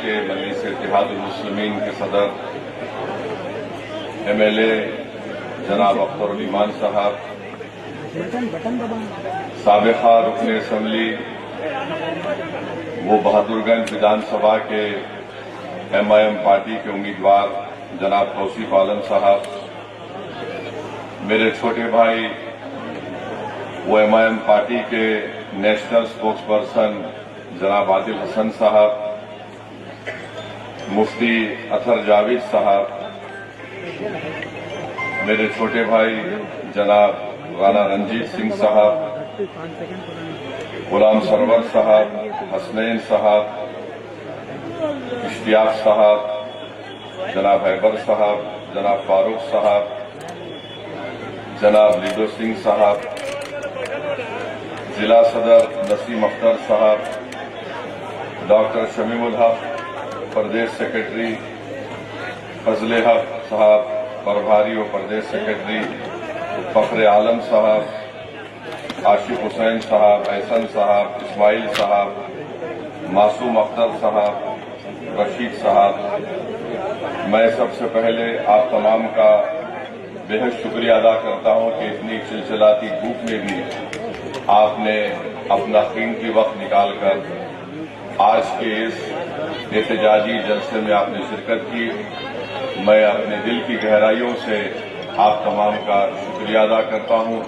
के मजलिस इत्तेहादुल मुस्लिमीन के सदर MLA जनाब अख्तर ईमान साहब, साबिका रुकन असम्बली वो बहादुरगंज विधानसभा के MIM पार्टी के उम्मीदवार जनाब तौसीफ आलम साहब, मेरे छोटे भाई वो MIM पार्टी के नेशनल स्पोक्स पर्सन जनाब आदिल हसन साहब, मुफ्ती अतर जावेद साहब, मेरे छोटे भाई जनाब राना रंजीत सिंह साहब, गुलाम सरवर साहब, हसनैन साहब, इश्तियाक साहब, जनाब हैबर साहब, जनाब फारूक साहब, जनाब लिडो सिंह साहब, जिला सदर नसीम अख्तर साहब, डॉक्टर शमीमुल हक, प्रदेश सेक्रेटरी फजले हक साहब, प्रभारी व प्रदेश सेक्रेटरी फखरे आलम साहब, आशिफ हुसैन साहब, एहसन साहब, इस्माइल साहब, मासूम अख्तर साहब, रशीद साहब, मैं सबसे पहले आप तमाम का बेहद शुक्रिया अदा करता हूं कि इतनी चिलचिलाती धूप में भी आपने अपना कीमती वक्त निकालकर आज के इस एहतजाजी जलसे में आपने शिरकत की। मैं अपने दिल की गहराइयों से आप तमाम का शुक्रिया अदा करता हूं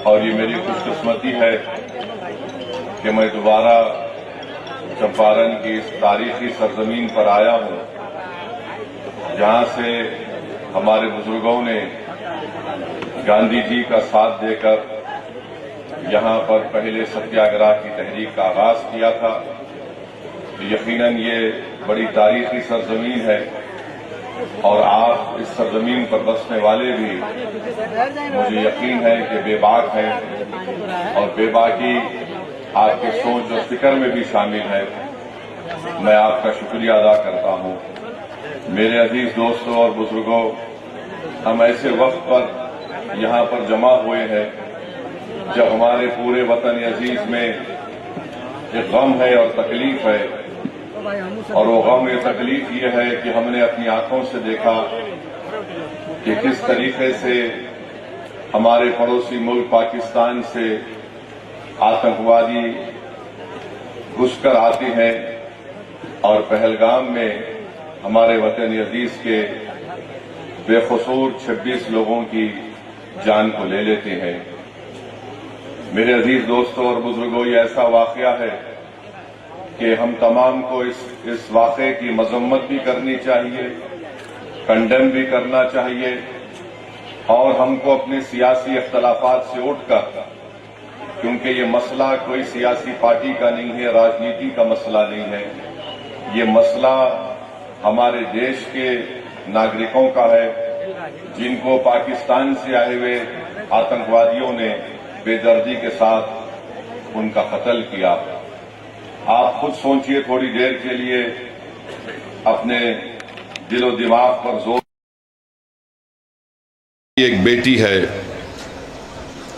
और ये मेरी खुशकिस्मती है कि मैं दोबारा चंपारण की इस तारीखी सरजमीन पर आया हूं, जहां से हमारे बुजुर्गों ने गांधी जी का साथ देकर यहां पर पहले सत्याग्रह की तहरीक का आगाज किया था। यकीनन ये बड़ी तारीखी सरजमीन है और आप इस सरजमीन पर बसने वाले भी मुझे यकीन है कि बेबाक हैं और बेबाकी आपके सोच और फिक्र में भी शामिल है। मैं आपका शुक्रिया अदा करता हूं। मेरे अजीज दोस्तों और बुजुर्गों, हम ऐसे वक्त पर यहां पर जमा हुए हैं जब हमारे पूरे वतन अजीज में एक गम है और तकलीफ है, और वो गम या तकलीफ ये है कि हमने अपनी आंखों से देखा कि किस तरीके से हमारे पड़ोसी मुल्क पाकिस्तान से आतंकवादी घुसकर आते हैं और पहलगाम में हमारे वतन अजीज के बेकसूर 26 लोगों की जान को ले लेते हैं। मेरे अजीज दोस्तों और बुजुर्गों, ये ऐसा वाकया है कि हम तमाम को इस वाक़े की मजम्मत भी करनी चाहिए, कंडेम भी करना चाहिए और हमको अपने सियासी इख्तलाफात से उठकर, क्योंकि ये मसला कोई सियासी पार्टी का नहीं है, राजनीति का मसला नहीं है, ये मसला हमारे देश के नागरिकों का है जिनको पाकिस्तान से आए हुए आतंकवादियों ने बेदर्दी के साथ उनका कत्ल किया। आप खुद सोचिए थोड़ी देर के लिए, अपने दिलो दिमाग पर जोर। एक बेटी है,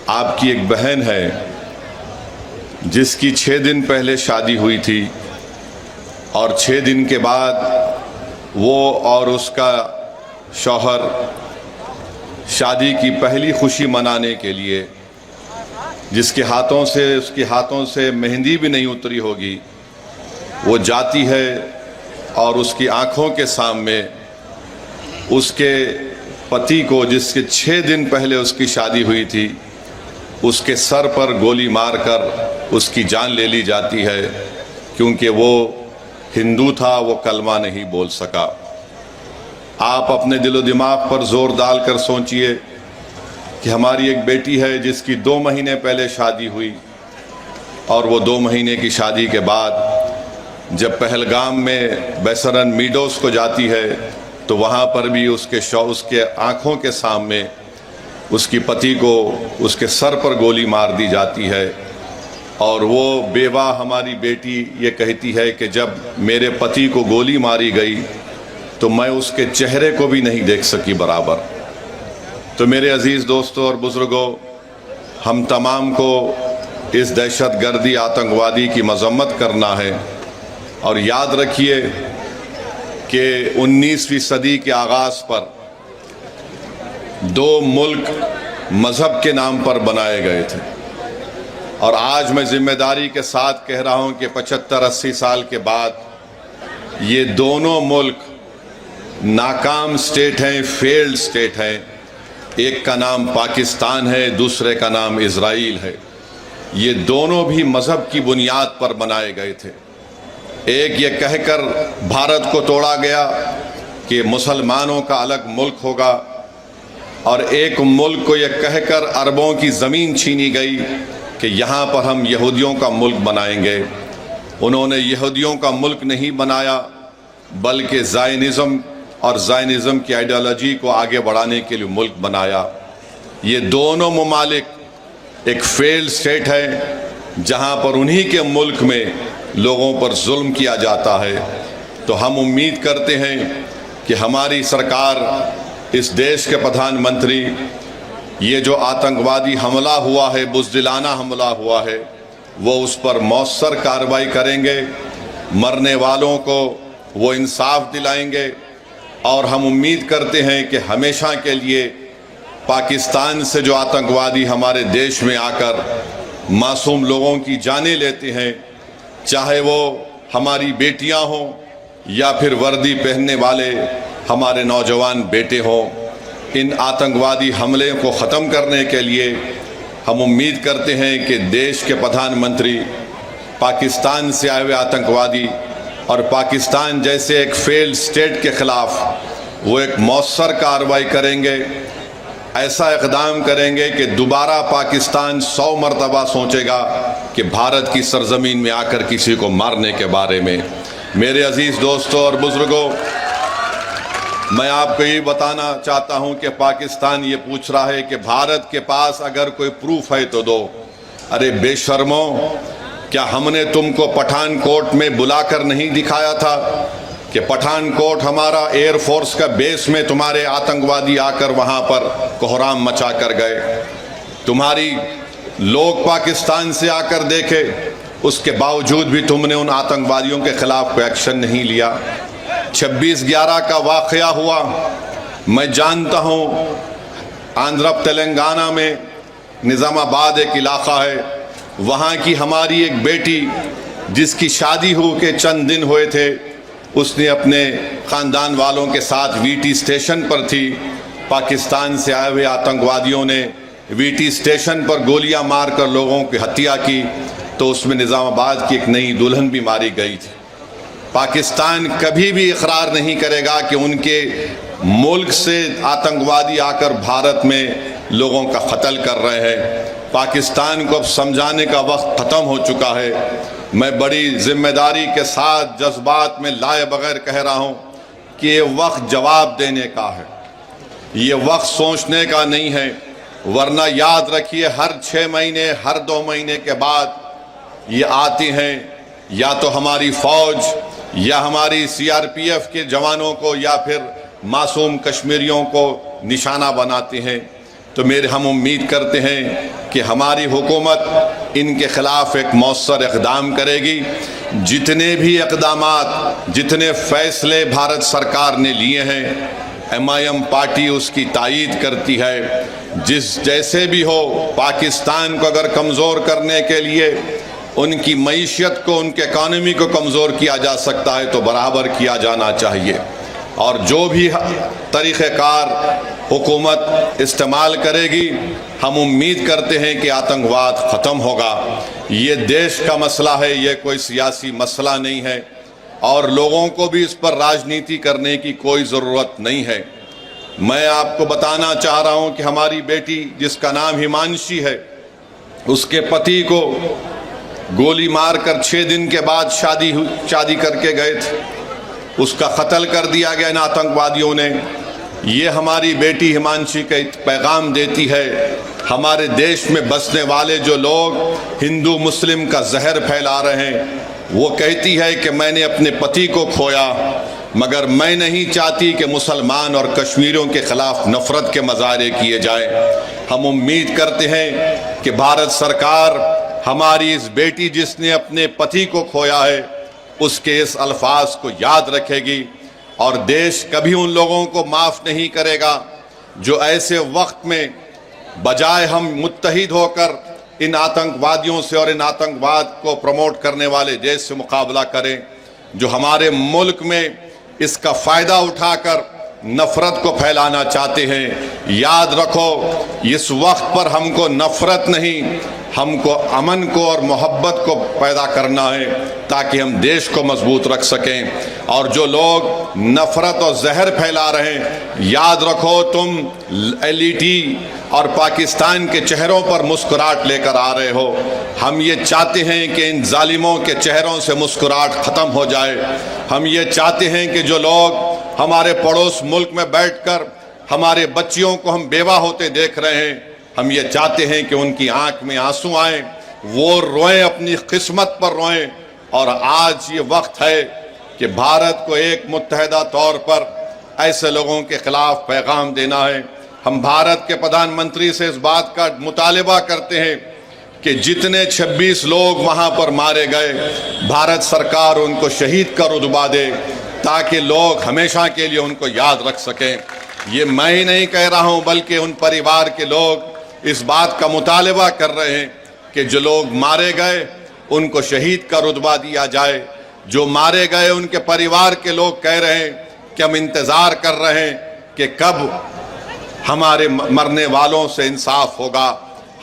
आपकी एक बहन है जिसकी 6 दिन पहले शादी हुई थी और 6 दिन के बाद वो और उसका शौहर शादी की पहली खुशी मनाने के लिए, जिसके उसके हाथों से मेहंदी भी नहीं उतरी होगी, वो जाती है और उसकी आंखों के सामने उसके पति को, जिसके 6 दिन पहले उसकी शादी हुई थी, उसके सर पर गोली मारकर उसकी जान ले ली जाती है, क्योंकि वो हिंदू था, वो कलमा नहीं बोल सका। आप अपने दिलो दिमाग पर जोर डालकर सोचिए कि हमारी एक बेटी है जिसकी 2 महीने पहले शादी हुई और वो 2 महीने की शादी के बाद जब पहलगाम में बेसरन मीडोस को जाती है तो वहाँ पर भी उसके आँखों के सामने उसकी पति को उसके सर पर गोली मार दी जाती है। और वो बेवा हमारी बेटी ये कहती है कि जब मेरे पति को गोली मारी गई तो मैं उसके चेहरे को भी नहीं देख सकी बराबर। तो मेरे अजीज़ दोस्तों और बुज़ुर्गों, हम तमाम को इस दहशतगर्दी आतंकवादी की मजम्मत करना है और याद रखिए कि 19वीं सदी के आगाज़ पर दो मुल्क मज़हब के नाम पर बनाए गए थे, और आज मैं जिम्मेदारी के साथ कह रहा हूं कि 75-80 साल के बाद ये दोनों मुल्क नाकाम स्टेट हैं, फेल्ड स्टेट हैं। एक का नाम पाकिस्तान है, दूसरे का नाम इज़राइल है। ये दोनों भी मज़हब की बुनियाद पर बनाए गए थे। एक ये कहकर भारत को तोड़ा गया कि मुसलमानों का अलग मुल्क होगा, और एक मुल्क को यह कहकर अरबों की ज़मीन छीनी गई कि यहाँ पर हम यहूदियों का मुल्क बनाएंगे। उन्होंने यहूदियों का मुल्क नहीं बनाया, बल्कि ज़ायनिज़्म और ज़ायनिज़्म की आइडियोलॉजी को आगे बढ़ाने के लिए मुल्क बनाया। ये दोनों ममालिक एक फेल्ड स्टेट है जहाँ पर उन्हीं के मुल्क में लोगों पर जुल्म किया जाता है। तो हम उम्मीद करते हैं कि हमारी सरकार, इस देश के प्रधानमंत्री, ये जो आतंकवादी हमला हुआ है, बुज़दिलाना हमला हुआ है, वो उस पर मौसर कार्रवाई करेंगे, मरने वालों को वो इंसाफ दिलाएंगे। और हम उम्मीद करते हैं कि हमेशा के लिए पाकिस्तान से जो आतंकवादी हमारे देश में आकर मासूम लोगों की जानें लेते हैं, चाहे वो हमारी बेटियां हों या फिर वर्दी पहनने वाले हमारे नौजवान बेटे हों, इन आतंकवादी हमले को ख़त्म करने के लिए हम उम्मीद करते हैं कि देश के प्रधानमंत्री पाकिस्तान से आए हुए आतंकवादी और पाकिस्तान जैसे एक फेल्ड स्टेट के ख़िलाफ़ वो एक मौसर कार्रवाई करेंगे, ऐसा इक़दाम करेंगे कि दोबारा पाकिस्तान 100 मरतबा सोचेगा कि भारत की सरज़मीन में आकर किसी को मारने के बारे में। मेरे अज़ीज़ दोस्तों और बुज़ुर्गों, मैं आपको ये बताना चाहता हूँ कि पाकिस्तान ये पूछ रहा है कि भारत के पास अगर कोई प्रूफ है तो दो। अरे बेशर्मो, क्या हमने तुमको पठानकोट में बुलाकर नहीं दिखाया था कि पठानकोट हमारा एयरफोर्स का बेस में तुम्हारे आतंकवादी आकर वहाँ पर कोहराम मचा कर गए? तुम्हारी लोग पाकिस्तान से आकर देखे, उसके बावजूद भी तुमने उन आतंकवादियों के ख़िलाफ़ कोई एक्शन नहीं लिया। 26/11 का वाक़या हुआ, मैं जानता हूँ, आंध्र तेलंगाना में निज़ामाबाद एक इलाक़ा है, वहाँ की हमारी एक बेटी जिसकी शादी हो के चंद दिन हुए थे, उसने अपने ख़ानदान वालों के साथ वीटी स्टेशन पर थी। पाकिस्तान से आए हुए आतंकवादियों ने वीटी स्टेशन पर गोलियां मारकर लोगों की हत्या की, तो उसमें निज़ामाबाद की एक नई दुल्हन भी मारी गई थी। पाकिस्तान कभी भी इकरार नहीं करेगा कि उनके मुल्क से आतंकवादी आकर भारत में लोगों का कत्ल कर रहे हैं। पाकिस्तान को अब समझाने का वक्त ख़त्म हो चुका है। मैं बड़ी जिम्मेदारी के साथ जज्बात में लाए बगैर कह रहा हूँ कि ये वक्त जवाब देने का है, ये वक्त सोचने का नहीं है। वरना याद रखिए, हर 6 महीने, हर 2 महीने के बाद ये आती हैं, या तो हमारी फ़ौज या हमारी CRPF के जवानों को या फिर मासूम कश्मीरियों को निशाना बनाती हैं। तो हम उम्मीद करते हैं कि हमारी हुकूमत इनके ख़िलाफ़ एक मौसर इक़दाम करेगी। जितने भी इक़दामात, जितने फ़ैसले भारत सरकार ने लिए हैं, MIM पार्टी उसकी तायीद करती है। जैसे भी हो, पाकिस्तान को अगर कमज़ोर करने के लिए उनकी मईशत को, उनके इकानमी को कमज़ोर किया जा सकता है तो बराबर किया जाना चाहिए। और जो भी तरीक़ेकार हुकूमत इस्तेमाल करेगी, हम उम्मीद करते हैं कि आतंकवाद ख़त्म होगा। ये देश का मसला है, ये कोई सियासी मसला नहीं है, और लोगों को भी इस पर राजनीति करने की कोई ज़रूरत नहीं है। मैं आपको बताना चाह रहा हूँ कि हमारी बेटी जिसका नाम हिमांशी है, उसके पति को गोली मारकर 6 दिन के बाद शादी करके गए थे, उसका कत्ल कर दिया गया इन आतंकवादियों ने। ये हमारी बेटी हिमांशी का पैगाम देती है, हमारे देश में बसने वाले जो लोग हिंदू मुस्लिम का जहर फैला रहे हैं, वो कहती है कि मैंने अपने पति को खोया, मगर मैं नहीं चाहती कि मुसलमान और कश्मीरियों के ख़िलाफ़ नफ़रत के मज़ारे किए जाएं। हम उम्मीद करते हैं कि भारत सरकार हमारी इस बेटी जिसने अपने पति को खोया है, उसके इस अल्फाज को याद रखेगी। और देश कभी उन लोगों को माफ़ नहीं करेगा जो ऐसे वक्त में बजाय हम मुत्तहिद होकर इन आतंकवादियों से और इन आतंकवाद को प्रमोट करने वाले देश से मुकाबला करें, जो हमारे मुल्क में इसका फ़ायदा उठाकर नफ़रत को फैलाना चाहते हैं। याद रखो, इस वक्त पर हमको नफ़रत नहीं, हमको अमन को और मोहब्बत को पैदा करना है ताकि हम देश को मजबूत रख सकें। और जो लोग नफ़रत और जहर फैला रहे हैं, याद रखो तुम एलईटी और पाकिस्तान के चेहरों पर मुस्कुराहट लेकर आ रहे हो। हम ये चाहते हैं कि इन जालिमों के चेहरों से मुस्कुराहट ख़त्म हो जाए। हम ये चाहते हैं कि जो लोग हमारे पड़ोस मुल्क में बैठकर हमारे बच्चियों को हम बेवा होते देख रहे हैं, हम ये चाहते हैं कि उनकी आंख में आंसू आए, वो रोएं, अपनी किस्मत पर रोएं। और आज ये वक्त है कि भारत को एक मुत्तहिदा तौर पर ऐसे लोगों के खिलाफ पैगाम देना है। हम भारत के प्रधानमंत्री से इस बात का मुतालिबा करते हैं कि जितने 26 लोग वहाँ पर मारे गए, भारत सरकार उनको शहीद का रुतबा दे ताकि लोग हमेशा के लिए उनको याद रख सकें। ये मैं ही नहीं कह रहा हूँ, बल्कि उन परिवार के लोग इस बात का मुतालिबा कर रहे हैं कि जो लोग मारे गए उनको शहीद का रुतबा दिया जाए। जो मारे गए उनके परिवार के लोग कह रहे हैं कि हम इंतज़ार कर रहे हैं कि कब हमारे मरने वालों से इंसाफ होगा।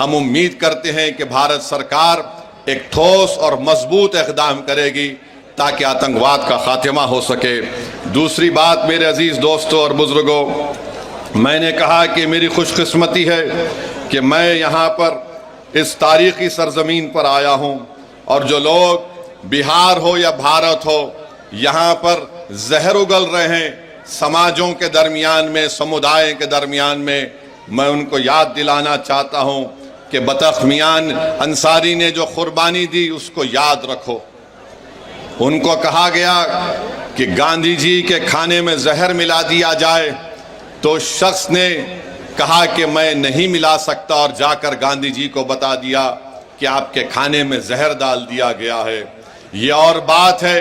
हम उम्मीद करते हैं कि भारत सरकार एक ठोस और मजबूत इक़दाम करेगी ताकि आतंकवाद का खात्मा हो सके। दूसरी बात मेरे अजीज़ दोस्तों और बुज़ुर्गों, मैंने कहा कि मेरी खुशकिस्मती है कि मैं यहाँ पर इस तारीख़ी सरज़मीन पर आया हूँ और जो लोग बिहार हो या भारत हो, यहाँ पर जहर उगल रहे हैं समाजों के दरमियान में, समुदाय के दरमियान में, मैं उनको याद दिलाना चाहता हूँ कि बतख मियान अंसारी ने जो कुर्बानी दी उसको याद रखो। उनको कहा गया कि गांधी जी के खाने में जहर मिला दिया जाए, तो शख्स ने कहा कि मैं नहीं मिला सकता और जाकर गांधी जी को बता दिया कि आपके खाने में जहर डाल दिया गया है। ये और बात है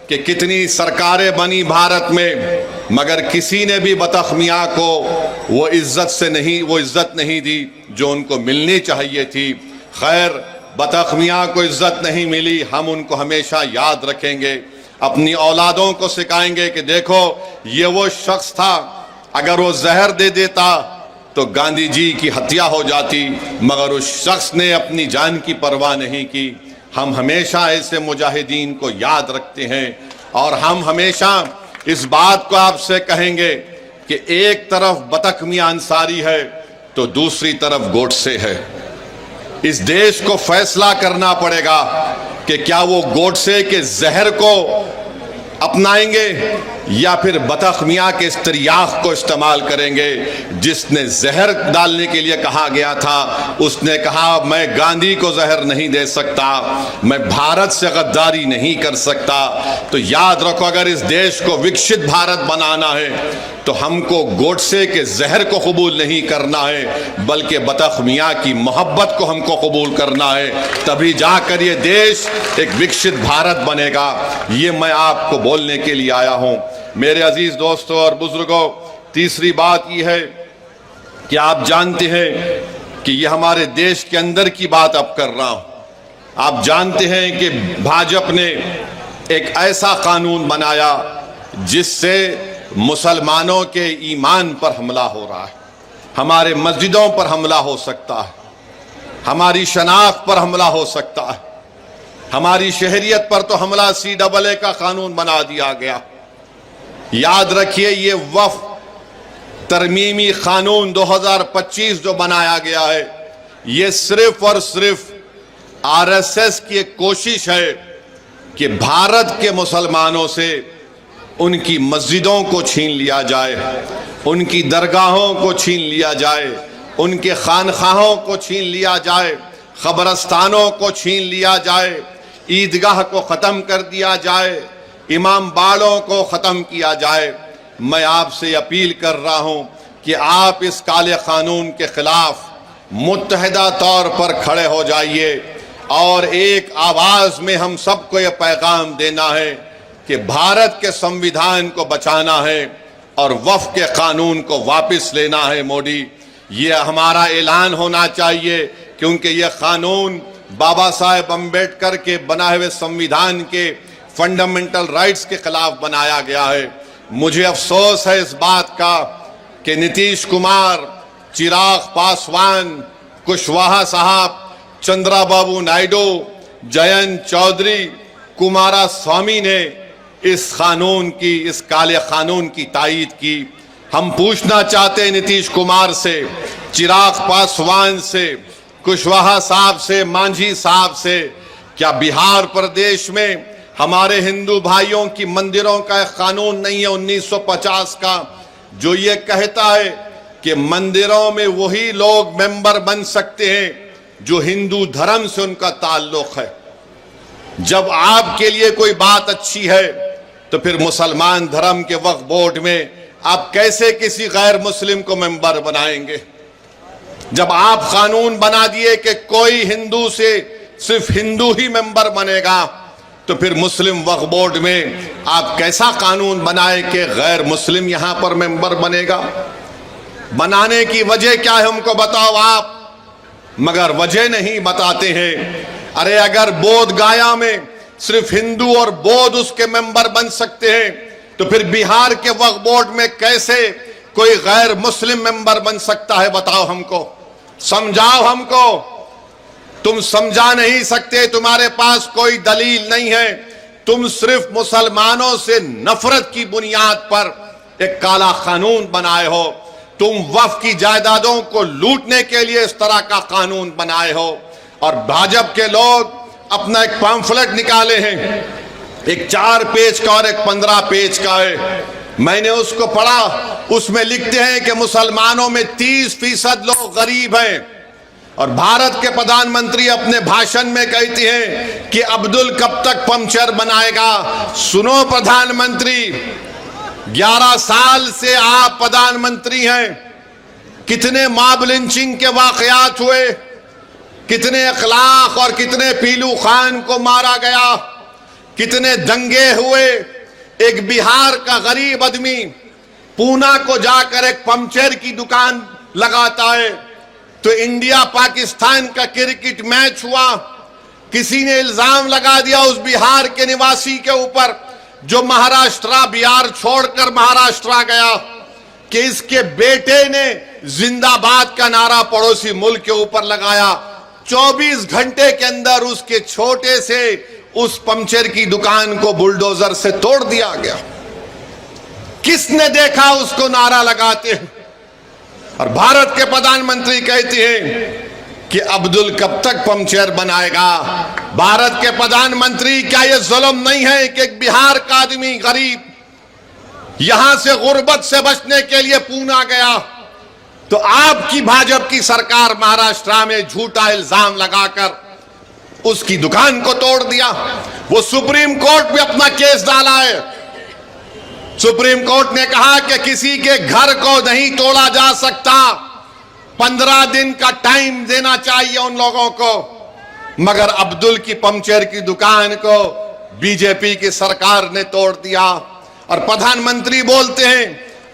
कि कितनी सरकारें बनी भारत में, मगर किसी ने भी बतख मियाँ को वो इज्जत नहीं दी जो उनको मिलनी चाहिए थी। खैर, बतख मियाँ को इज्जत नहीं मिली, हम उनको हमेशा याद रखेंगे, अपनी औलादों को सिखाएंगे कि देखो ये वो शख्स था, अगर वो जहर दे देता तो गांधी जी की हत्या हो जाती, मगर उस शख्स ने अपनी जान की परवाह नहीं की। हम हमेशा ऐसे मुजाहिदीन को याद रखते हैं और हम हमेशा इस बात को आपसे कहेंगे कि एक तरफ बतख मियां अंसारी है तो दूसरी तरफ गोडसे है। इस देश को फैसला करना पड़ेगा कि क्या वो गोडसे के जहर को अपनाएंगे या फिर बतख मियाँ के इस तिर्याख को इस्तेमाल करेंगे। जिसने जहर डालने के लिए कहा गया था उसने कहा मैं गांधी को जहर नहीं दे सकता, मैं भारत से गद्दारी नहीं कर सकता। तो याद रखो, अगर इस देश को विकसित भारत बनाना है तो हमको गोडसे के जहर को कबूल नहीं करना है, बल्कि बतख मियाँ की मोहब्बत को हमको कबूल करना है। तभी जाकर ये देश एक विकसित भारत बनेगा। ये मैं आपको बोलने के लिए आया हूँ। मेरे अजीज दोस्तों और बुजुर्गों, तीसरी बात यह है कि आप जानते हैं कि ये हमारे देश के अंदर की बात अब कर रहा हूँ। आप जानते हैं कि भाजपा ने एक ऐसा कानून बनाया जिससे मुसलमानों के ईमान पर हमला हो रहा है, हमारे मस्जिदों पर हमला हो सकता है, हमारी शनाख्त पर हमला हो सकता है, हमारी शहरियत पर तो हमला CAA का कानून बना दिया गया। याद रखिए, ये वफ़ तरमीमी कानून 2025 जो बनाया गया है, ये सिर्फ और सिर्फ RSS की एक कोशिश है कि भारत के मुसलमानों से उनकी मस्जिदों को छीन लिया जाए, उनकी दरगाहों को छीन लिया जाए, उनके खानखाहों को छीन लिया जाए, ख़बरस्तानों को छीन लिया जाए, ईदगाह को ख़त्म कर दिया जाए, इमाम बाड़ों को ख़त्म किया जाए। मैं आपसे अपील कर रहा हूँ कि आप इस काले कानून के ख़िलाफ़ मुत्तहिदा तौर पर खड़े हो जाइए और एक आवाज़ में हम सबको ये पैगाम देना है कि भारत के संविधान को बचाना है और वक्फ के कानून को वापस लेना है। मोदी, ये हमारा ऐलान होना चाहिए, क्योंकि ये कानून बाबा साहेब अम्बेडकर के बनाए हुए संविधान के फंडामेंटल राइट्स के खिलाफ बनाया गया है। मुझे अफसोस है इस बात का कि नीतीश कुमार, चिराग पासवान, कुशवाहा साहब, चंद्राबाबू नायडू, जयंत चौधरी, कुमारा स्वामी ने इस कानून की, इस काले कानून की तायीद की। हम पूछना चाहते हैं नीतीश कुमार से, चिराग पासवान से, कुशवाहा साहब से, मांझी साहब से, क्या बिहार प्रदेश में हमारे हिंदू भाइयों की मंदिरों का एक कानून नहीं है 1950 का, जो ये कहता है कि मंदिरों में वही लोग मेंबर बन सकते हैं जो हिंदू धर्म से उनका ताल्लुक है। जब आपके लिए कोई बात अच्छी है तो फिर मुसलमान धर्म के वक्फ बोर्ड में आप कैसे किसी गैर मुस्लिम को मेंबर बनाएंगे? जब आप कानून बना दिए कि कोई हिंदू से सिर्फ हिंदू ही मेंबर बनेगा, तो फिर मुस्लिम वक्फ बोर्ड में आप कैसा कानून बनाए कि गैर मुस्लिम यहां पर मेंबर बनेगा? बनाने की वजह क्या है हमको बताओ आप, मगर वजह नहीं बताते हैं। अरे अगर बोध गया में सिर्फ हिंदू और बौद्ध उसके मेंबर बन सकते हैं, तो फिर बिहार के वक्फ बोर्ड में कैसे कोई गैर मुस्लिम मेंबर बन सकता है? बताओ हमको, समझाओ हमको। तुम समझा नहीं सकते, तुम्हारे पास कोई दलील नहीं है। तुम सिर्फ मुसलमानों से नफरत की बुनियाद पर एक काला कानून बनाए हो। तुम वक्फ की जायदादों को लूटने के लिए इस तरह का कानून बनाए हो। और भाजपा के लोग अपना एक पैम्फलेट निकाले हैं, एक 4 पेज का और एक 15 पेज का है। मैंने उसको पढ़ा, उसमें लिखते हैं कि मुसलमानों में 30% लोग गरीब हैं। और भारत के प्रधानमंत्री अपने भाषण में कहती हैं कि अब्दुल कब तक पंक्चर बनाएगा। सुनो प्रधानमंत्री, 11 साल से आप प्रधानमंत्री हैं, कितने मॉब लिंचिंग के वाकयात हुए, कितने अखलाक और कितने पीलू खान को मारा गया, कितने दंगे हुए। एक बिहार का गरीब आदमी पूना को जाकर एक पंक्चर की दुकान लगाता है, तो इंडिया पाकिस्तान का क्रिकेट मैच हुआ, किसी ने इल्जाम लगा दिया उस बिहार के निवासी के ऊपर जो महाराष्ट्र, बिहार छोड़कर महाराष्ट्र गया, कि इसके बेटे ने जिंदाबाद का नारा पड़ोसी मुल्क के ऊपर लगाया। 24 घंटे के अंदर उसके छोटे से उस पंक्चर की दुकान को बुलडोजर से तोड़ दिया गया। किसने देखा उसको नारा लगाते हैं? और भारत के प्रधानमंत्री कहते हैं कि अब्दुल कब तक पंक्चर बनाएगा। भारत के प्रधानमंत्री, क्या यह जुल्म नहीं है कि एक बिहार का आदमी गरीब यहां से गुर्बत से बचने के लिए पूना गया, तो आपकी भाजपा की सरकार महाराष्ट्र में झूठा इल्जाम लगाकर उसकी दुकान को तोड़ दिया। वो सुप्रीम कोर्ट में अपना केस डाला है। सुप्रीम कोर्ट ने कहा कि किसी के घर को नहीं तोड़ा जा सकता, 15 दिन का टाइम देना चाहिए उन लोगों को। मगर अब्दुल की पंक्चर की दुकान को बीजेपी की सरकार ने तोड़ दिया। और प्रधानमंत्री बोलते हैं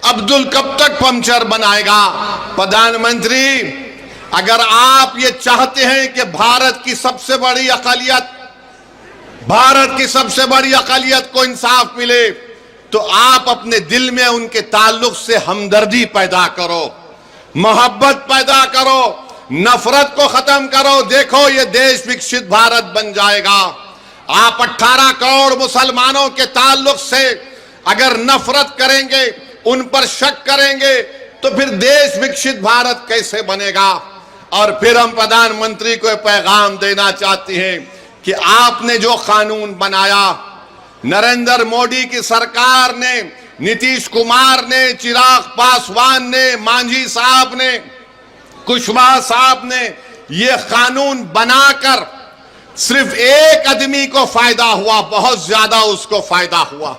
अब्दुल कब तक पंक्चर बनाएगा। प्रधानमंत्री, अगर आप ये चाहते हैं कि भारत की सबसे बड़ी अक़लियत को इंसाफ मिले, तो आप अपने दिल में उनके ताल्लुक से हमदर्दी पैदा करो, मोहब्बत पैदा करो, नफरत को खत्म करो। देखो ये देश विकसित भारत बन जाएगा। आप 18 करोड़ मुसलमानों के ताल्लुक से अगर नफरत करेंगे, उन पर शक करेंगे, तो फिर देश विकसित भारत कैसे बनेगा। और फिर हम प्रधानमंत्री को पैगाम देना चाहते हैं कि आपने जो कानून बनाया, नरेंद्र मोदी की सरकार ने, नीतीश कुमार ने, चिराग पासवान ने, मांझी साहब ने, कुशवाहा साहब ने ये कानून बनाकर सिर्फ एक आदमी को फायदा हुआ, बहुत ज्यादा उसको फायदा हुआ।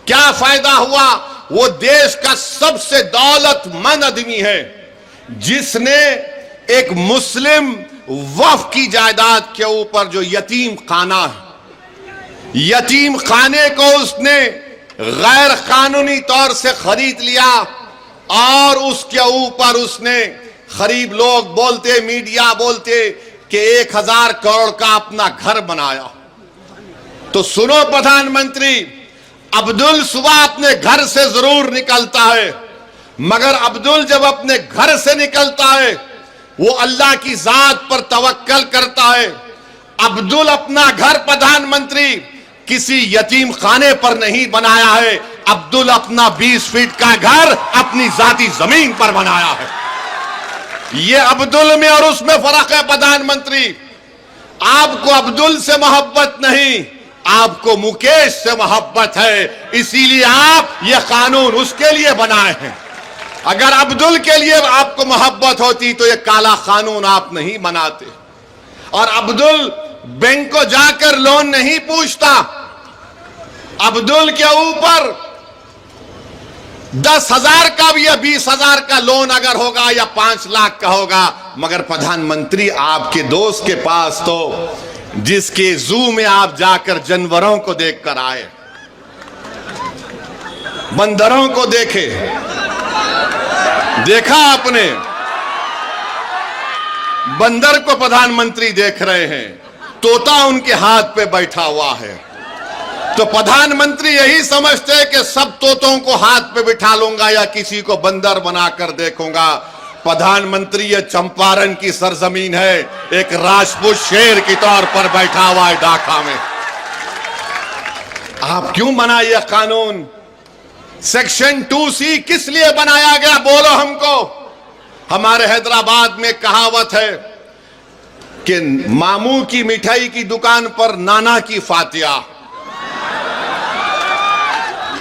क्या फायदा हुआ? वो देश का सबसे दौलतमंद आदमी है जिसने एक मुस्लिम वक्फ की जायदाद के ऊपर जो यतीम खाना है, यतीम खाने को उसने गैर कानूनी तौर से खरीद लिया और उसके ऊपर उसने गरीब लोग बोलते, मीडिया बोलते कि 1000 करोड़ का अपना घर बनाया। तो सुनो प्रधानमंत्री, अब्दुल सुबह अपने घर से जरूर निकलता है, मगर अब्दुल जब अपने घर से निकलता है वो अल्लाह की जात पर तवक्कल करता है। अब्दुल अपना घर प्रधानमंत्री किसी यतीम खाने पर नहीं बनाया है, अब्दुल अपना 20 फीट का घर अपनी जाती जमीन पर बनाया है। ये अब्दुल में और उसमें फर्क है प्रधानमंत्री। आपको अब्दुल से मोहब्बत नहीं, आपको मुकेश से मोहब्बत है, इसीलिए आप ये कानून उसके लिए बनाए हैं। अगर अब्दुल के लिए आपको मोहब्बत होती तो ये काला कानून आप नहीं बनाते। और अब्दुल बैंक को जाकर लोन नहीं पूछता, अब्दुल के ऊपर 10,000 का भी या 20,000 का लोन अगर होगा या 5 लाख का होगा, मगर प्रधानमंत्री आपके दोस्त के पास तो जिसके जू में आप जाकर जानवरों को देखकर आए, बंदरों को देखे, देखा आपने, बंदर को प्रधानमंत्री देख रहे हैं, तोता उनके हाथ पे बैठा हुआ है। तो प्रधानमंत्री यही समझते हैं कि सब तोतों को हाथ पे बिठा लूंगा या किसी को बंदर बनाकर देखूंगा। प्रधानमंत्री ये चंपारण की सरजमीन है, एक राजपूत शेर के तौर पर बैठा हुआ है ढाका में। आप क्यों बनाए ये कानून? सेक्शन 2C किस लिए बनाया गया, बोलो हमको। हमारे हैदराबाद में कहावत है कि मामू की मिठाई की दुकान पर नाना की फातिया।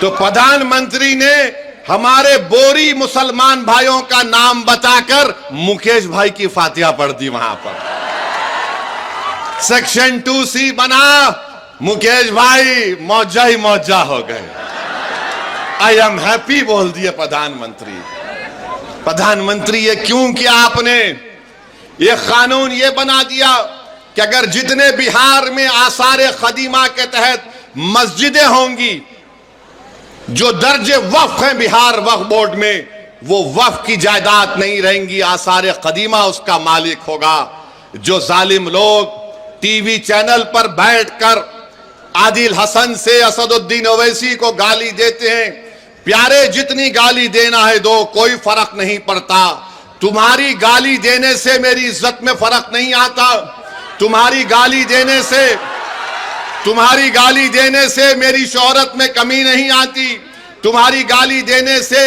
तो प्रधानमंत्री ने हमारे बोरी मुसलमान भाइयों का नाम बताकर मुकेश भाई की फातिया पढ़ दी वहां पर। सेक्शन 2C बना, मुकेश भाई मौजा ही मौजा हो गए। आई एम हैप्पी बोल दिए प्रधानमंत्री। प्रधानमंत्री ये क्यों किया आपने? ये कानून ये बना दिया कि अगर जितने बिहार में आसार कदीमा के तहत मस्जिदें होंगी जो दर्जे वक्फ हैं बिहार वक्फ बोर्ड में, वो वक्फ की जायदाद नहीं रहेंगी, आसार कदीमा उसका मालिक होगा। जो जालिम लोग टीवी चैनल पर बैठकर आदिल हसन से असदुद्दीन ओवैसी को गाली देते हैं, प्यारे जितनी गाली देना है दो, कोई फर्क नहीं पड़ता। तुम्हारी गाली देने से मेरी इज्जत में फर्क नहीं आता, तुम्हारी गाली देने से मेरी शोहरत में कमी नहीं आती, तुम्हारी गाली देने से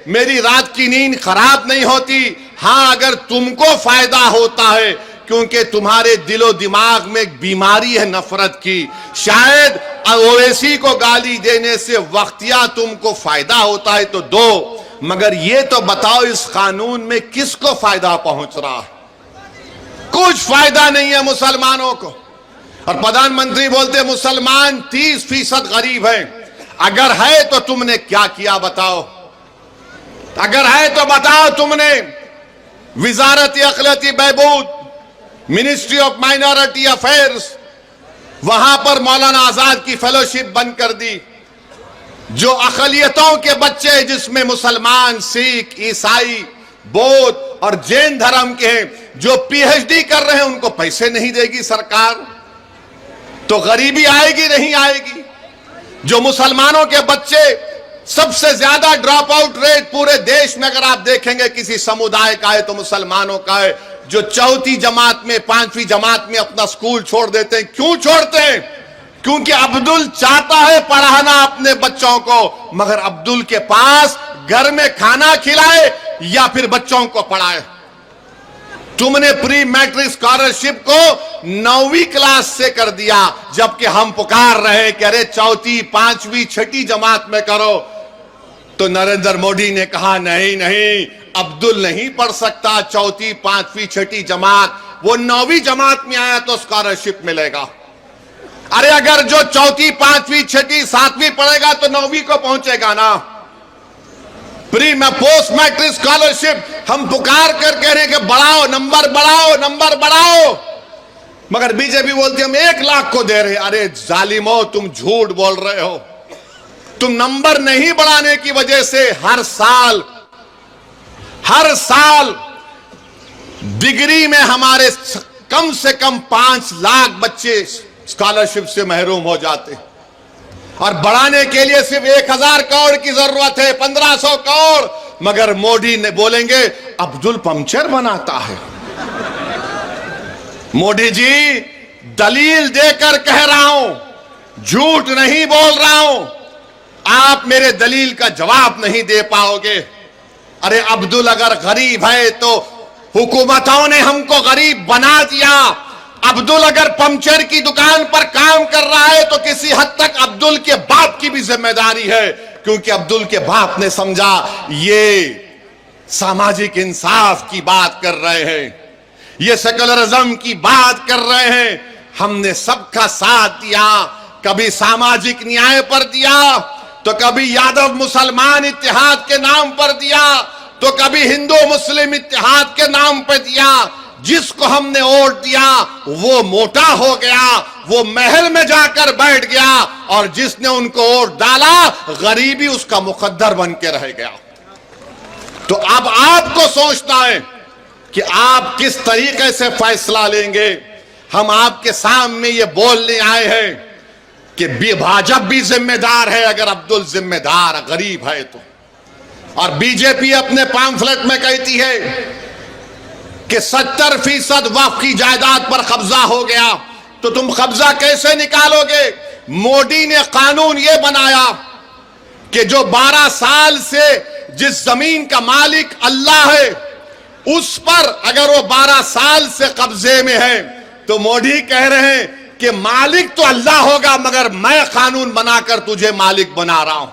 मेरी रात की नींद खराब नहीं होती। हां, अगर तुमको फायदा होता है क्योंकि तुम्हारे दिलो दिमाग में एक बीमारी है नफरत की, शायद ओवैसी को गाली देने से वक्तिया तुमको फायदा होता है तो दो, मगर ये तो बताओ इस कानून में किसको फायदा पहुंच रहा है? कुछ फायदा नहीं है मुसलमानों को। और प्रधानमंत्री बोलते मुसलमान 30% गरीब हैं। अगर है तो तुमने क्या किया बताओ? अगर है तो बताओ तुमने विजारत अक़लियती बहबूद, मिनिस्ट्री ऑफ माइनॉरिटी अफेयर्स, वहां पर मौलाना आजाद की फेलोशिप बंद कर दी। जो अक़लियतों के बच्चे जिसमें मुसलमान, सिख, ईसाई, बौद्ध और जैन धर्म के हैं, जो PhD कर रहे हैं, उनको पैसे नहीं देगी सरकार, तो गरीबी आएगी नहीं आएगी? जो मुसलमानों के बच्चे, सबसे ज्यादा ड्रॉप आउट रेट पूरे देश में अगर आप देखेंगे किसी समुदाय का है तो मुसलमानों का है। जो चौथी जमात में, 5वीं जमात में अपना स्कूल छोड़ देते हैं, क्यों छोड़ते हैं? क्योंकि अब्दुल चाहता है पढ़ाना अपने बच्चों को, मगर अब्दुल के पास घर में खाना खिलाए या फिर बच्चों को पढ़ाए। तुमने प्री मैट्रिक स्कॉलरशिप को 9वीं क्लास से कर दिया, जबकि हम पुकार रहे कि अरे 4वीं, 5वीं, 6ठी जमात में करो। तो नरेंद्र मोदी ने कहा नहीं नहीं, अब्दुल नहीं पढ़ सकता 4वीं, 5वीं, 6ठी जमात, वो 9वीं जमात में आया तो स्कॉलरशिप मिलेगा। अरे अगर जो 4वीं, 5वीं, 6ठी, 7वीं पढ़ेगा तो 9वीं को पहुंचेगा ना। प्री में पोस्ट मैट्रिक स्कॉलरशिप हम पुकार कर कह रहे हैं कि बढ़ाओ, नंबर बढ़ाओ, नंबर बढ़ाओ। मगर बीजेपी बोलती हम 1 लाख को दे रहे। अरे जालिमो, तुम झूठ बोल रहे हो। तुम नंबर नहीं बढ़ाने की वजह से हर साल डिग्री में हमारे कम से कम 5 लाख बच्चे स्कॉलरशिप से महरूम हो जाते, और बढ़ाने के लिए सिर्फ 1000 करोड़ की जरूरत है, 1500 करोड़। मगर मोदी ने बोलेंगे अब्दुल पंचर बनाता है। मोदी जी, दलील देकर कह रहा हूं, झूठ नहीं बोल रहा हूं। आप मेरे दलील का जवाब नहीं दे पाओगे। अरे अब्दुल अगर गरीब है तो हुकूमतों ने हमको गरीब बना दिया। अब्दुल अगर पंचर की दुकान पर काम कर रहा है तो किसी हद तक अब्दुल के बाप की भी जिम्मेदारी है, क्योंकि अब्दुल के बाप ने समझा ये सामाजिक इंसाफ की बात कर रहे हैं, ये सेकुलरिज्म की बात कर रहे हैं। हमने सबका साथ दिया, कभी सामाजिक न्याय पर दिया, तो कभी यादव मुसलमान इत्तेहाद के नाम पर दिया, तो कभी हिंदू मुस्लिम इत्तेहाद के नाम पर दिया। जिसको हमने वोट दिया वो मोटा हो गया, वो महल में जाकर बैठ गया, और जिसने उनको वोट डाला गरीबी उसका मुकद्दर बन के रह गया। तो अब आपको सोचना है कि आप किस तरीके से फैसला लेंगे। हम आपके सामने ये बोलने आए हैं कि भाजपा भी जिम्मेदार है अगर अब्दुल जिम्मेदार गरीब है तो। और बीजेपी अपने पैम्फलेट में कहती है कि 70% वक्फ की जायदाद पर कब्जा हो गया, तो तुम कब्जा कैसे निकालोगे? मोदी ने कानून यह बनाया कि जो 12 साल से जिस जमीन का मालिक अल्लाह है उस पर अगर वो 12 साल से कब्जे में है तो मोदी कह रहे हैं कि मालिक तो अल्लाह होगा, मगर मैं कानून बनाकर तुझे मालिक बना रहा हूं।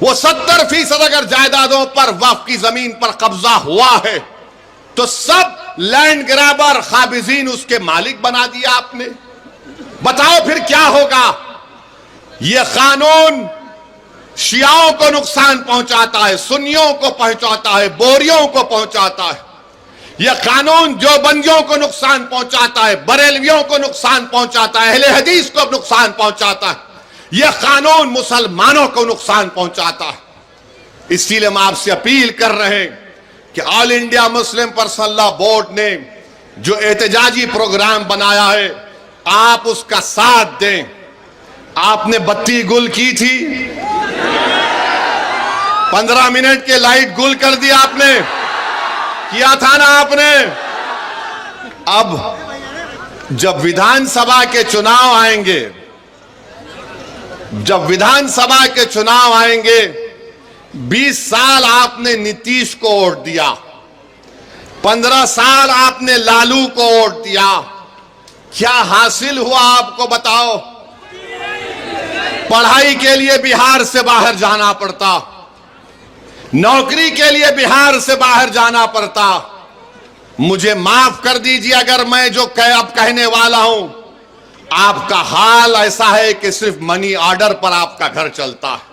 वो 70% अगर जायदादों पर वक्फ की जमीन पर कब्जा हुआ है तो सब लैंड ग्रैबर काबिजीन उसके मालिक बना दिया आपने। बताओ फिर क्या होगा? यह कानून शियाओं को नुकसान पहुंचाता है, सुन्नियों को पहुंचाता है, बोरियों को पहुंचाता है। यह कानून देवबंदियों को नुकसान पहुंचाता है, बरेलवियों को नुकसान पहुंचाता है, अहले हदीस को नुकसान पहुंचाता है। यह कानून मुसलमानों को नुकसान पहुंचाता है। इसलिए हम आपसे अपील कर रहे हैं कि all India Muslim personal law board ने जो एहतजाजी प्रोग्राम बनाया है आप उसका साथ दें। आपने बत्ती गुल की थी, 15 मिनट के लाइट गुल कर दिया, आपने किया था ना आपने। अब जब विधानसभा के चुनाव आएंगे, जब विधानसभा के चुनाव आएंगे, 20 साल आपने नीतीश को वोट दिया, 15 साल आपने लालू को वोट दिया, क्या हासिल हुआ आपको बताओ? पढ़ाई के लिए बिहार से बाहर जाना पड़ता, नौकरी के लिए बिहार से बाहर जाना पड़ता। मुझे माफ कर दीजिए अगर मैं जो अब कहने वाला हूं, आपका हाल ऐसा है कि सिर्फ मनी ऑर्डर पर आपका घर चलता है।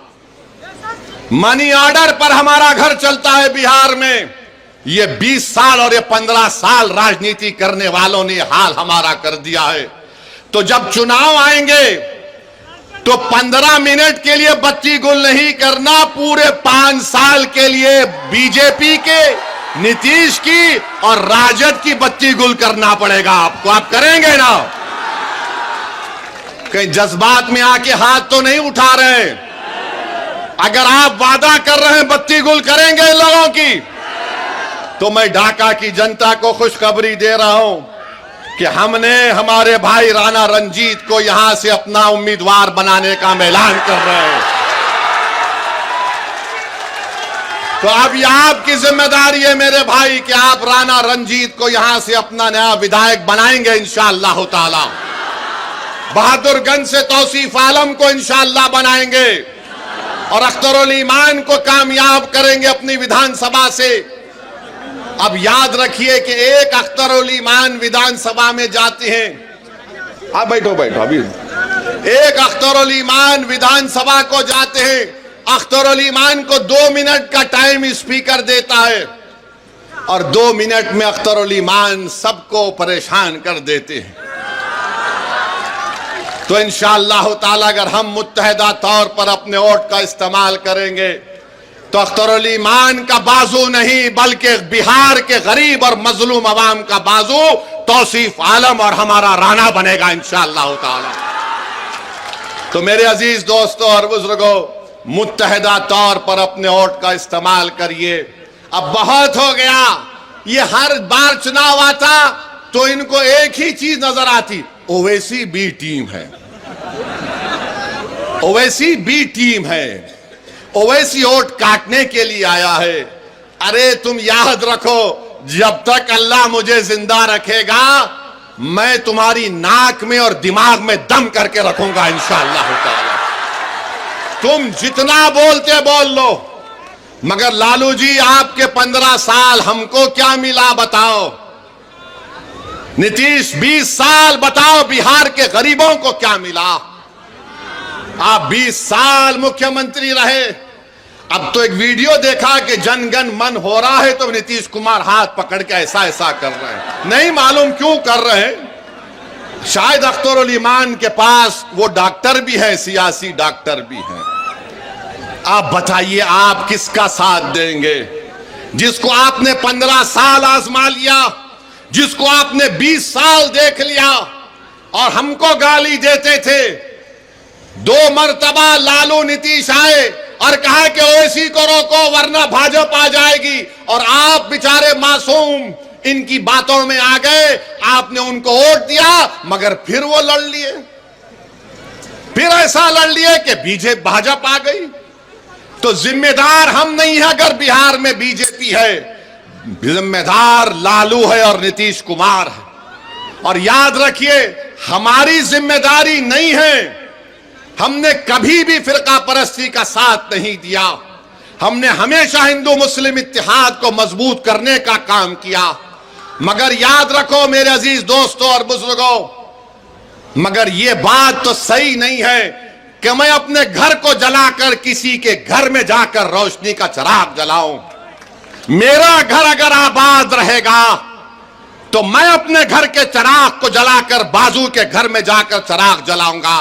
मनी ऑर्डर पर हमारा घर चलता है बिहार में। ये 20 साल और ये 15 साल राजनीति करने वालों ने हाल हमारा कर दिया है। तो जब चुनाव आएंगे तो 15 मिनट के लिए बत्ती गुल नहीं करना, पूरे 5 साल के लिए बीजेपी के, नीतीश की और राजद की बत्ती गुल करना पड़ेगा आपको। आप करेंगे ना? कहीं जज्बात में आके हाथ तो नहीं उठा रहे? अगर आप वादा कर रहे हैं बत्ती गुल करेंगे लोगों की, तो मैं ढाका की जनता को खुशखबरी दे रहा हूं कि हमने हमारे भाई राणा रंजीत को यहां से अपना उम्मीदवार बनाने का ऐलान कर रहे हैं। तो अब यह आपकी जिम्मेदारी है मेरे भाई कि आप राणा रंजीत को यहां से अपना नया विधायक बनाएंगे इंशाअल्लाह ताला। बहादुरगंज से तौसीफ आलम को इंशाअल्लाह बनाएंगे और अख्तरुल ईमान को कामयाब करेंगे अपनी विधानसभा से। अब याद रखिए कि एक अख्तरुल ईमान विधानसभा में जाते हैं। आप बैठो बैठो अभी। एक अख्तरुल ईमान विधानसभा को जाते हैं, अख्तरुल ईमान को 2 मिनट का टाइम स्पीकर देता है। और 2 मिनट में अख्तरुल ईमान सबको परेशान कर देते हैं। तो इंशाअल्लाह ताला अगर हम मुत्तहदा तौर पर अपने वोट का इस्तेमाल करेंगे तो अख्तरुल ईमान का बाजू नहीं बल्कि बिहार के गरीब और मजलूम अवाम का बाजू तौसीफ आलम और हमारा राना बनेगा इंशाअल्लाह ताला। तो मेरे अजीज दोस्तों और बुजुर्गों, मुत्तहदा तौर पर अपने वोट का इस्तेमाल करिए। अब बहुत हो गया, ये हर बार चुनाव आता तो इनको एक ही चीज नजर आती, ओवैसी बी टीम है, ओवैसी बी टीम है, ओवैसी वोट काटने के लिए आया है। अरे तुम याद रखो, जब तक अल्लाह मुझे जिंदा रखेगा मैं तुम्हारी नाक में और दिमाग में दम करके रखूंगा इंशाअल्लाह ताला। तुम जितना बोलते बोल लो, मगर लालू जी आपके 15 साल हमको क्या मिला बताओ? नीतीश 20 साल बताओ बिहार के गरीबों को क्या मिला? आप 20 साल मुख्यमंत्री रहे। अब तो एक वीडियो देखा कि जनगण मन हो रहा है तो नीतीश कुमार हाथ पकड़ के ऐसा ऐसा कर रहे हैं, नहीं मालूम क्यों कर रहे हैं। शायद अख्तरुल ईमान के पास वो डॉक्टर भी है, सियासी डॉक्टर भी है। आप बताइए आप किसका साथ देंगे? जिसको आपने 15 साल आजमा लिया, जिसको आपने 20 साल देख लिया और हमको गाली देते थे। 2 मर्तबा लालू नीतीश आए और कहा कि ओवैसी को रोको वरना भाजपा आ जाएगी, और आप बेचारे मासूम इनकी बातों में आ गए। आपने उनको वोट दिया मगर फिर वो लड़ लिए, फिर ऐसा लड़ लिए कि बीजेपी भाजपा आ गई। तो जिम्मेदार हम नहीं है अगर बिहार में बीजेपी है, जिम्मेदार लालू है और नीतीश कुमार है। और याद रखिए हमारी जिम्मेदारी नहीं है, हमने कभी भी फिरका परस्ती का साथ नहीं दिया। हमने हमेशा हिंदू मुस्लिम इत्तेहाद को मजबूत करने का काम किया। मगर याद रखो मेरे अजीज दोस्तों और बुजुर्गों, मगर यह बात तो सही नहीं है कि मैं अपने घर को जलाकर किसी के घर में जाकर रोशनी का चिराग जलाऊं। मेरा घर अगर आबाद रहेगा तो मैं अपने घर के चिराग को जलाकर बाजू के घर में जाकर चिराग जलाऊंगा।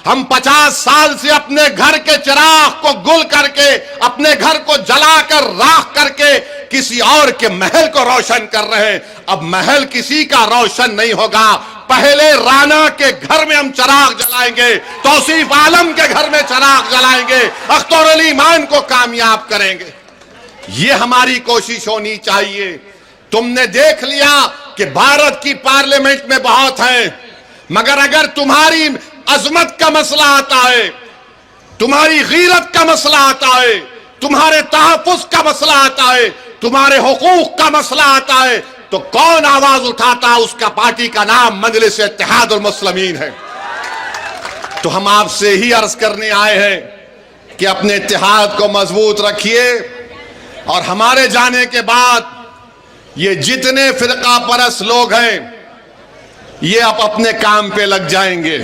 हम 50 साल से अपने घर के चिराग को गुल करके, अपने घर को जलाकर राख करके किसी और के महल को रोशन कर रहे हैं। अब महल किसी का रोशन नहीं होगा, पहले राना के घर में हम चिराग जलाएंगे, तौसीफ आलम के घर में चिराग जलाएंगे, अख्तरुल ईमान को कामयाब करेंगे। ये हमारी कोशिश होनी चाहिए। तुमने देख लिया कि भारत की पार्लियामेंट में बहुत है, मगर अगर तुम्हारी अजमत का मसला आता है, तुम्हारी गीरत का मसला आता है, तुम्हारे तहफ्फुज़ का मसला आता है, तुम्हारे हुकूक का मसला आता है, तो कौन आवाज उठाता? उसका पार्टी का नाम मजलिस इत्तेहादुल मुस्लिमीन है। तो हम आपसे ही अर्ज करने आए हैं कि अपने इत्तेहाद को मजबूत रखिए, और हमारे जाने के बाद ये जितने फिरका परस्त लोग हैं ये अब अपने काम पे लग जाएंगे।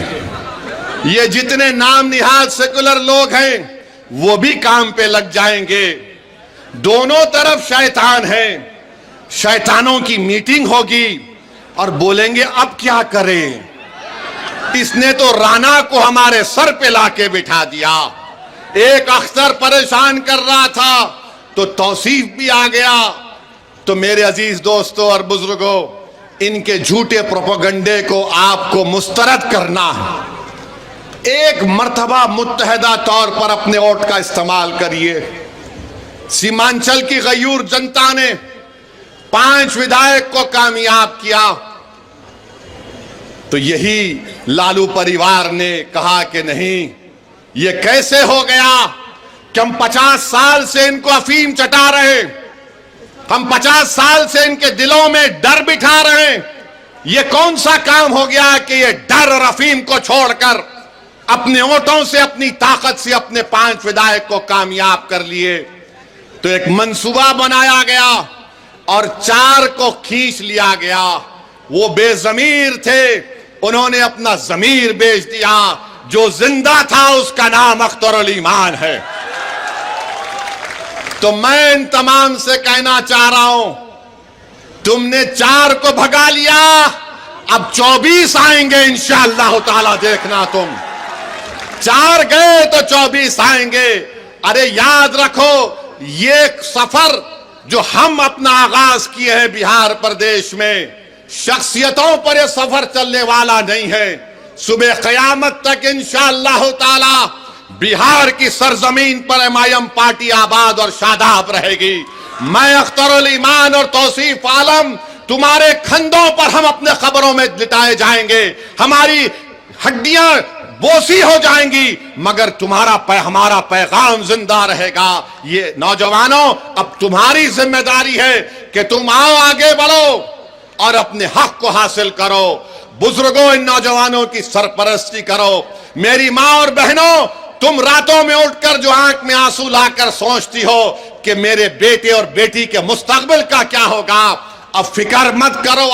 ये जितने नाम निहाद सेकुलर लोग हैं वो भी काम पे लग जाएंगे। दोनों तरफ शैतान है, शैतानों की मीटिंग होगी और बोलेंगे अब क्या करें, इसने तो राना को हमारे सर पे लाके बिठा दिया। एक अख्तर परेशान कर रहा था तो तौसीफ भी आ गया। तो मेरे अजीज दोस्तों और बुजुर्गों, इनके झूठे प्रोपेगेंडे को आपको मुस्तरद करना है। एक मर्तबा मुत्तहदा तौर पर अपने वोट का इस्तेमाल करिए। सीमांचल की गयूर जनता ने 5 विधायक को कामयाब किया, तो यही लालू परिवार ने कहा कि नहीं, ये कैसे हो गया कि हम 50 साल से इनको अफीम चटा रहे, हम 50 साल से इनके दिलों में डर बिठा रहे हैं। ये कौन सा काम हो गया कि ये डर और अफीम को छोड़कर अपने वोटों से, अपनी ताकत से अपने 5 विधायक को कामयाब कर लिए। तो एक मंसूबा बनाया गया और 4 को खींच लिया गया। वो बेजमीर थे, उन्होंने अपना जमीर बेच दिया। जो जिंदा था उसका नाम अख्तरुल ईमान है। तो मैं इन तमाम से कहना चाह रहा हूं तुमने 4 को भगा लिया, अब 24 आएंगे इंशाअल्लाह ताला, देखना तुम। 4 गए तो 24 आएंगे। अरे याद रखो, ये सफर जो हम अपना आगाज किए हैं बिहार प्रदेश में, शख्सियतों पर यह सफर चलने वाला नहीं है। सुबह क़यामत तक इंशाअल्लाह ताला बिहार की सरजमीन पर एमआईएम पार्टी आबाद और शादाब रहेगी। मैं अख्तरुल ईमान और तौसीफ आलम, तुम्हारे खंदों पर हम अपने खबरों में लिटाए जाएंगे, हमारी हड्डियां बोसी हो जाएंगी, मगर हमारा पैगाम जिंदा रहेगा। ये नौजवानों, अब तुम्हारी जिम्मेदारी है कि तुम आओ, आगे बढ़ो और अपने हक को हासिल करो। बुजुर्गों, इन नौजवानों की सरपरस्ती करो। मेरी मां और बहनों, तुम रातों में उठकर जो आंख में आंसू लाकर सोचती हो कि मेरे बेटे और बेटी के मुस्तकबिल का क्या होगा, अब फिक्र मत करो।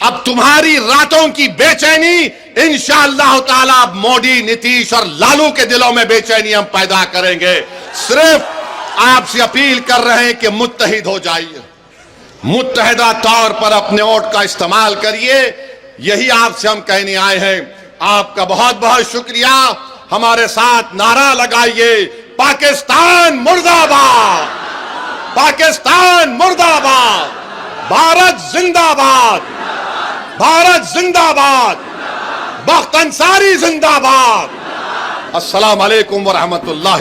अब तुम्हारी रातों की बेचैनी इंशाअल्लाह ताला अब मोदी, नीतीश और लालू के दिलों में बेचैनी हम पैदा करेंगे। सिर्फ आपसे अपील कर रहे हैं कि मुत्तहिद हो जाइए, मुत्तहिदा तौर पर अपने वोट का इस्तेमाल करिए। यही आपसे हम कहने आए हैं। आपका बहुत बहुत शुक्रिया। हमारे साथ नारा लगाइए, पाकिस्तान मुर्दाबाद, पाकिस्तान मुर्दाबाद, भारत जिंदाबाद, भारत जिंदाबाद, बख्त अंसारी जिंदाबाद। अस्सलाम वालेकुम व रहमतुल्लाह।